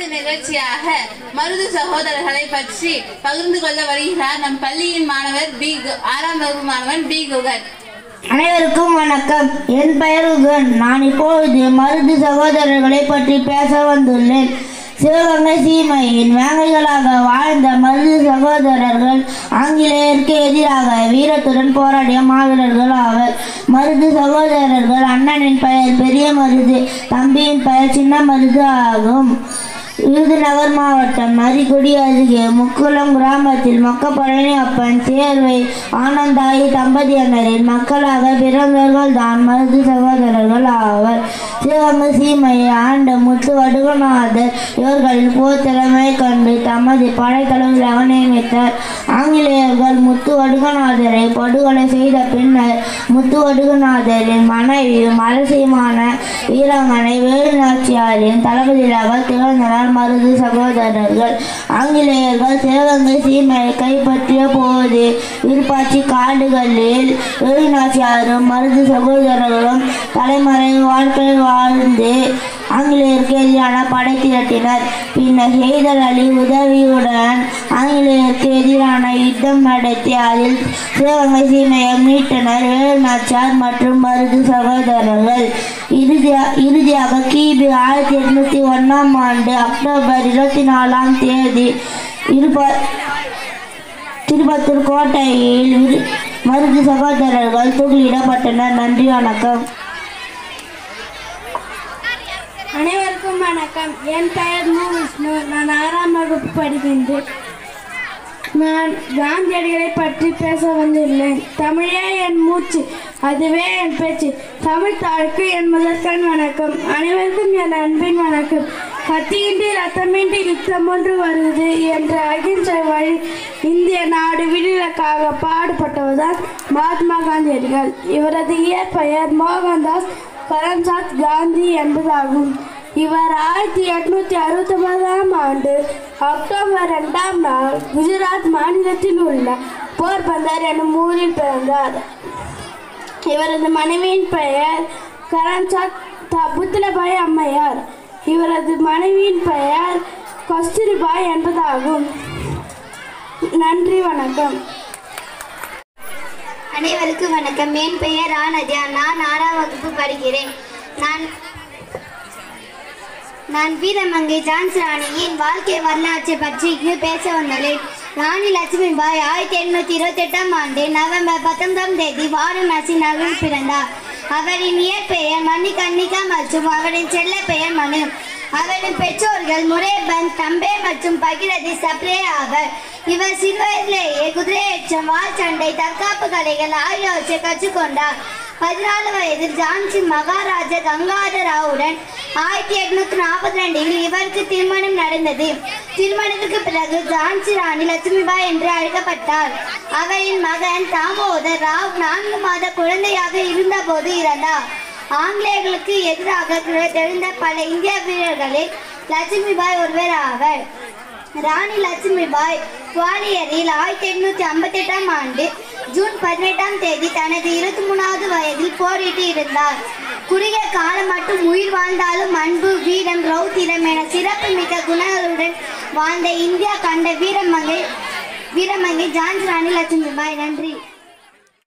அடுத்த நிகழ்ச்சியாக மருது சகோதரர்களை பற்றி பகிர்ந்து கொள்ள வருகிறார் நம் பள்ளியின் மாணவர் 6ஆம் வகுப்பு மாணவன் பி குகன். அனைவருக்கும் வணக்கம். என் பெயர் குகன். நான் இப்பொழுது மருது சகோதரர்களை பற்றி பேச வந்துள்ளேன். சிவகங்கை சீமையின் வேங்கைகளாக வாழ்ந்த மருது சகோதரர்கள் ஆங்கிலேயருக்கு எதிராக வீரத்துடன் போராடிய மாவீரர்கள் ஆவர். மருது சகோதரர்கள் அண்ணனின் பெயர் பெரிய மருது, தம்பியின் பெயர் சின்ன மருது ஆகும். விருதுநகர் மாவட்டம் நரிக்குடி அருகே முக்குளம் கிராமத்தில் மொக்கப்பழனி அப்பன் சேர்வை ஆனந்தாயி தம்பதியினரின் மக்களாக பிறந்தவர்கள் தான் மருது சகோதரர்கள் ஆவர். சிவகங்கை சீமையை ஆண்ட முத்து வடுகநாதர் இவர்களின் போர் திறமை கண்டு தமது படைத்தலைவராக நியமித்தார். ஆங்கிலேயர்கள் முத்து வடுகநாதரை படுகொலை செய்த பின்னர் முத்து வடுகநாதரின் மனைவியும் அரசியுமான வீராங்கனை வேலுநாச்சியாரின் தளபதியாக திகழ்ந்தனர் மருது சகோதரர்கள். ஆங்கிலேயர்கள் சிவகங்கை சீமையை கைப்பற்றிய போது விருப்பாட்சி காடுகளில் வேலுநாச்சியாரும் மருது சகோதரர்களும் தலைமறை வாழ்க்கை வாழ்ந்து ஆங்கிலேயருக்கு எதிரான படை திரட்டினர். பின்னர் ஹைதர் அலி உதவியுடன் ஆங்கிலேயருக்கு எதிரான யுத்தம் நடத்தி அதில் சிவகங்கை சீமையை மீட்டனர் வேலுநாச்சியார் மற்றும் மருது சகோதரர்கள். இறுதியாக கிபி 1801ஆம் ஆண்டு அக்டோபர் 24ஆம் தேதி திருப்பத்தூர் கோட்டையில் மருது சகோதரர்கள் தூக்கிலிடப்பட்டனர். நன்றி, வணக்கம். அனைவருக்கும் வணக்கம். என் பெயர் மு. விஷ்ணு. நான் 6ஆம் வகுப்பு படிக்கின்றேன். நான் காந்தியடிகளை பற்றி பேச வந்துள்ளேன். தமிழே என் மூச்சு, அதுவே என் பேச்சு. தமிழ் தாய்க்கு என் முதற்கண் வணக்கம். அனைவருக்கும் என் அன்பின் வணக்கம். கத்தியின்றி ரத்தமின்றி யுத்தம் ஒன்று வருது என்ற அகிம்சை வழி இந்திய நாடு விடுதலைக்காக பாடுபட்டவர்தான் மகாத்மா காந்தியடிகள். இவரது இயற்பெயர் மோகன்தாஸ் கரம்சாத் காந்தி என்பதாகும். இவர் 1869ஆம் ஆண்டு அக்டோபர் 2ஆம் நாள் குஜராத் மாநிலத்தில் உள்ள போர்பந்தர் எனும் ஊரில் பிறந்தார். இவரது மனைவியின் பெயர் கரம்சாத் புத்லபாய் அம்மையார். இவரது மனைவியின் பெயர் கஸ்தூரிபாய் என்பதாகும். நன்றி, வணக்கம். அனைவருக்கும் வணக்கம். என் பெயர் ஆனத்யா. நான் 6ஆம் வகுப்பு படிக்கிறேன். நான் வீரமங்கை ஜான்சி ராணியின் வாழ்க்கை வரலாற்றை பற்றி இங்கு பேச வந்துள்ளேன். ராணி லட்சுமிபாய் 1828ஆம் ஆண்டு நவம்பர் 19ஆம் தேதி வாரணாசி நகரில் பிறந்தார். அவரின் இயற்பெயர் மணிகர்ணிகா மற்றும் அவரின் செல்ல பெயர் மனு. அவரின் பெற்றோர்கள் முரேபந்த் தம்பே மற்றும் பகிரதி சப்ரே ஆவர். இவர் சிறுவயதிலேயே குதிரையேற்றம், வாள் சண்டை, தற்காப்பு கலைகள் ஆகியவற்றை கற்றுக்கொண்டார். 14 வயதில் ஜான்சி மகாராஜா கங்காதர ராவுடன் 1842இல் இவருக்கு திருமணம் நடந்தது. திருமணத்திற்கு பிறகு ஜான்சி ராணி லட்சுமிபாய் என்று அழைக்கப்பட்டார். அவரின் மகன் தாமோதர் ராவ் 4 மாத குழந்தையாக இருந்தபோது இறந்தார். ஆங்கிலேயர்களுக்கு எதிராக எழுந்த பல இந்திய வீரர்களில் லட்சுமிபாய் ஒருவர் ஆவர். ராணி லட்சுமிபாய் குவாலியரில் 1858ஆம் ஆண்டு ஜூன் 18ஆம் தேதி தனது 23வது வயதில் போரிட்டு இருந்தார். குறுகிய காலம் மட்டும் உயிர் வாழ்ந்தாலும் அன்பு, வீரம், ரௌத்திரம் என சிறப்பு மிக்க குணங்களுடன் வாழ்ந்த இந்தியா கண்ட வீரமங்கை ஜான்சி ராணி லட்சுமிபாய். நன்றி.